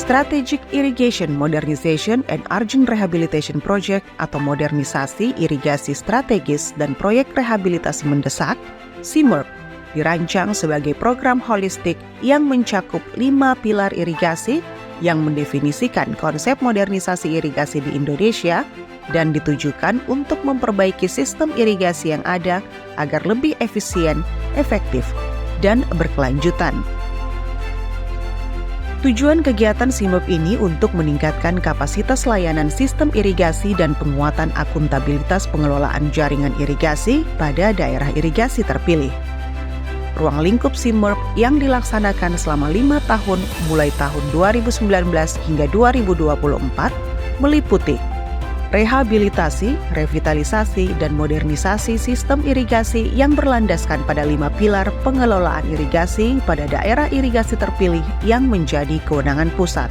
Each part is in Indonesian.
Strategic Irrigation Modernization and Urgent Rehabilitation Project atau modernisasi irigasi strategis dan proyek rehabilitasi mendesak, SIMERP, dirancang sebagai program holistik yang mencakup 5 pilar irigasi yang mendefinisikan konsep modernisasi irigasi di Indonesia dan ditujukan untuk memperbaiki sistem irigasi yang ada agar lebih efisien, efektif, dan berkelanjutan. Tujuan kegiatan SIMERP ini untuk meningkatkan kapasitas layanan sistem irigasi dan penguatan akuntabilitas pengelolaan jaringan irigasi pada daerah irigasi terpilih. Ruang lingkup SIMERP yang dilaksanakan selama 5 tahun mulai tahun 2019 hingga 2024 meliputi rehabilitasi, revitalisasi, dan modernisasi sistem irigasi yang berlandaskan pada 5 pilar pengelolaan irigasi pada daerah irigasi terpilih yang menjadi kewenangan pusat.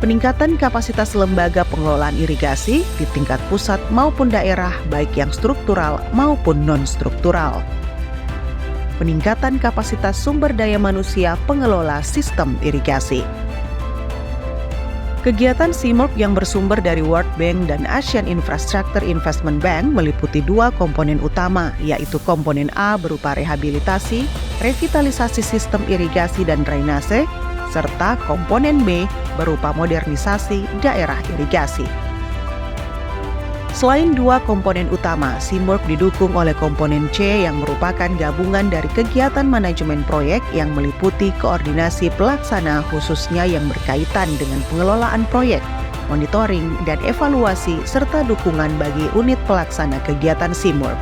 Peningkatan kapasitas lembaga pengelolaan irigasi di tingkat pusat maupun daerah baik yang struktural maupun non-struktural. Peningkatan kapasitas sumber daya manusia pengelola sistem irigasi. Kegiatan SIMERP yang bersumber dari World Bank dan Asian Infrastructure Investment Bank meliputi 2 komponen utama, yaitu komponen A berupa rehabilitasi, revitalisasi sistem irigasi dan drainase, serta komponen B berupa modernisasi daerah irigasi. Selain 2 komponen utama, SIMERP didukung oleh komponen C yang merupakan gabungan dari kegiatan manajemen proyek yang meliputi koordinasi pelaksana khususnya yang berkaitan dengan pengelolaan proyek, monitoring, dan evaluasi, serta dukungan bagi unit pelaksana kegiatan SIMERP.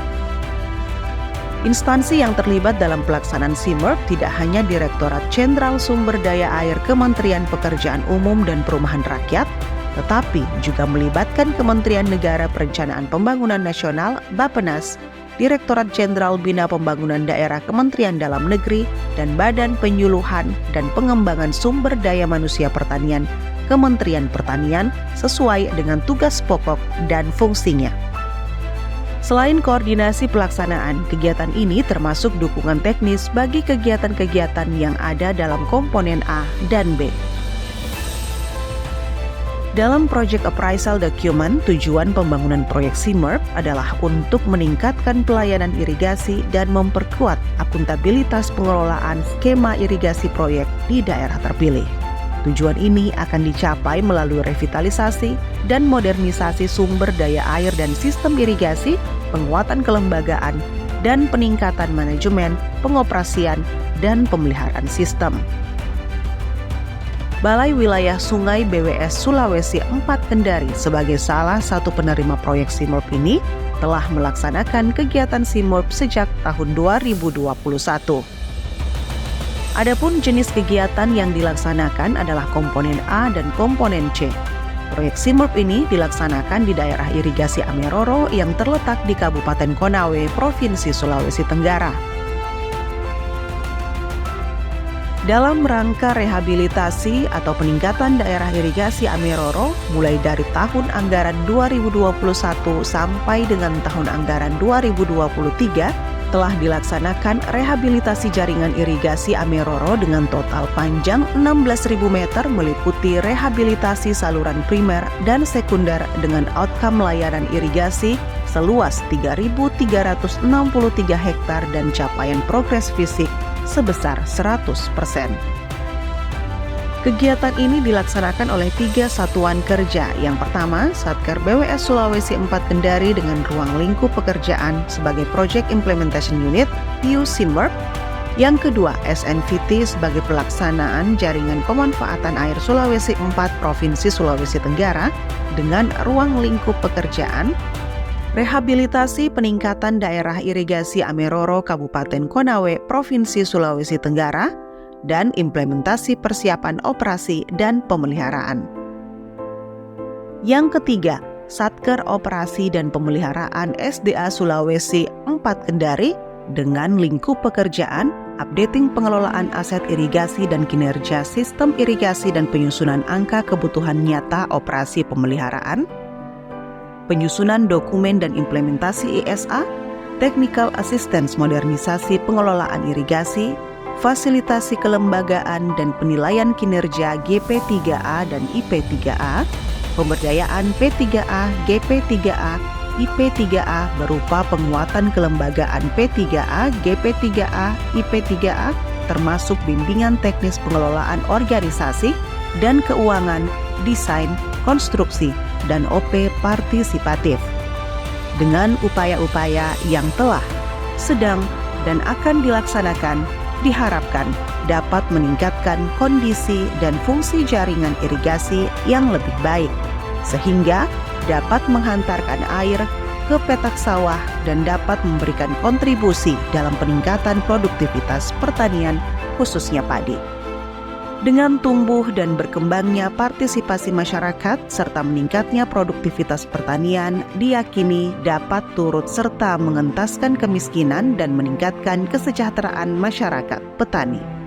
Instansi yang terlibat dalam pelaksanaan SIMERP tidak hanya Direktorat Jenderal Sumber Daya Air Kementerian Pekerjaan Umum dan Perumahan Rakyat, tetapi juga melibatkan Kementerian Negara Perencanaan Pembangunan Nasional (Bappenas), Direktorat Jenderal Bina Pembangunan Daerah Kementerian Dalam Negeri, dan Badan Penyuluhan dan Pengembangan Sumber Daya Manusia Pertanian Kementerian Pertanian sesuai dengan tugas pokok dan fungsinya. Selain koordinasi pelaksanaan, kegiatan ini termasuk dukungan teknis bagi kegiatan-kegiatan yang ada dalam komponen A dan B. Dalam Project Appraisal Document, tujuan pembangunan proyek SIMERP adalah untuk meningkatkan pelayanan irigasi dan memperkuat akuntabilitas pengelolaan skema irigasi proyek di daerah terpilih. Tujuan ini akan dicapai melalui revitalisasi dan modernisasi sumber daya air dan sistem irigasi, penguatan kelembagaan, dan peningkatan manajemen, pengoperasian, dan pemeliharaan sistem. Balai Wilayah Sungai BWS Sulawesi 4 Kendari sebagai salah satu penerima proyek SIMERP ini telah melaksanakan kegiatan SIMERP sejak tahun 2021. Adapun jenis kegiatan yang dilaksanakan adalah komponen A dan komponen C. Proyek SIMERP ini dilaksanakan di daerah irigasi Ameroro yang terletak di Kabupaten Konawe, Provinsi Sulawesi Tenggara. Dalam rangka rehabilitasi atau peningkatan daerah irigasi Ameroro mulai dari tahun anggaran 2021 sampai dengan tahun anggaran 2023 telah dilaksanakan rehabilitasi jaringan irigasi Ameroro dengan total panjang 16.000 meter meliputi rehabilitasi saluran primer dan sekunder dengan outcome layanan irigasi seluas 3.363 hektar dan capaian progres fisik sebesar 100%. Kegiatan ini dilaksanakan oleh 3 satuan kerja. Yang pertama, Satker BWS Sulawesi 4 Kendari dengan ruang lingkup pekerjaan sebagai Project Implementation Unit PU SIMERP. Yang kedua, SNVT sebagai pelaksanaan jaringan pemanfaatan air Sulawesi 4 Provinsi Sulawesi Tenggara dengan ruang lingkup pekerjaan rehabilitasi peningkatan daerah irigasi Ameroro Kabupaten Konawe, Provinsi Sulawesi Tenggara, dan implementasi persiapan operasi dan pemeliharaan. Yang ketiga, Satker Operasi dan Pemeliharaan SDA Sulawesi 4 Kendari dengan lingkup pekerjaan, updating pengelolaan aset irigasi dan kinerja sistem irigasi dan penyusunan angka kebutuhan nyata operasi pemeliharaan, penyusunan dokumen dan implementasi ISA, Technical Assistance modernisasi pengelolaan irigasi, fasilitasi kelembagaan dan penilaian kinerja GP3A dan IP3A, pemberdayaan P3A, GP3A, IP3A berupa penguatan kelembagaan P3A, GP3A, IP3A, termasuk bimbingan teknis pengelolaan organisasi dan keuangan, desain, konstruksi, dan OP partisipatif. Dengan upaya-upaya yang telah, sedang, dan akan dilaksanakan, diharapkan dapat meningkatkan kondisi dan fungsi jaringan irigasi yang lebih baik, sehingga dapat menghantarkan air ke petak sawah dan dapat memberikan kontribusi dalam peningkatan produktivitas pertanian, khususnya padi. Dengan tumbuh dan berkembangnya partisipasi masyarakat serta meningkatnya produktivitas pertanian, diyakini dapat turut serta mengentaskan kemiskinan dan meningkatkan kesejahteraan masyarakat petani.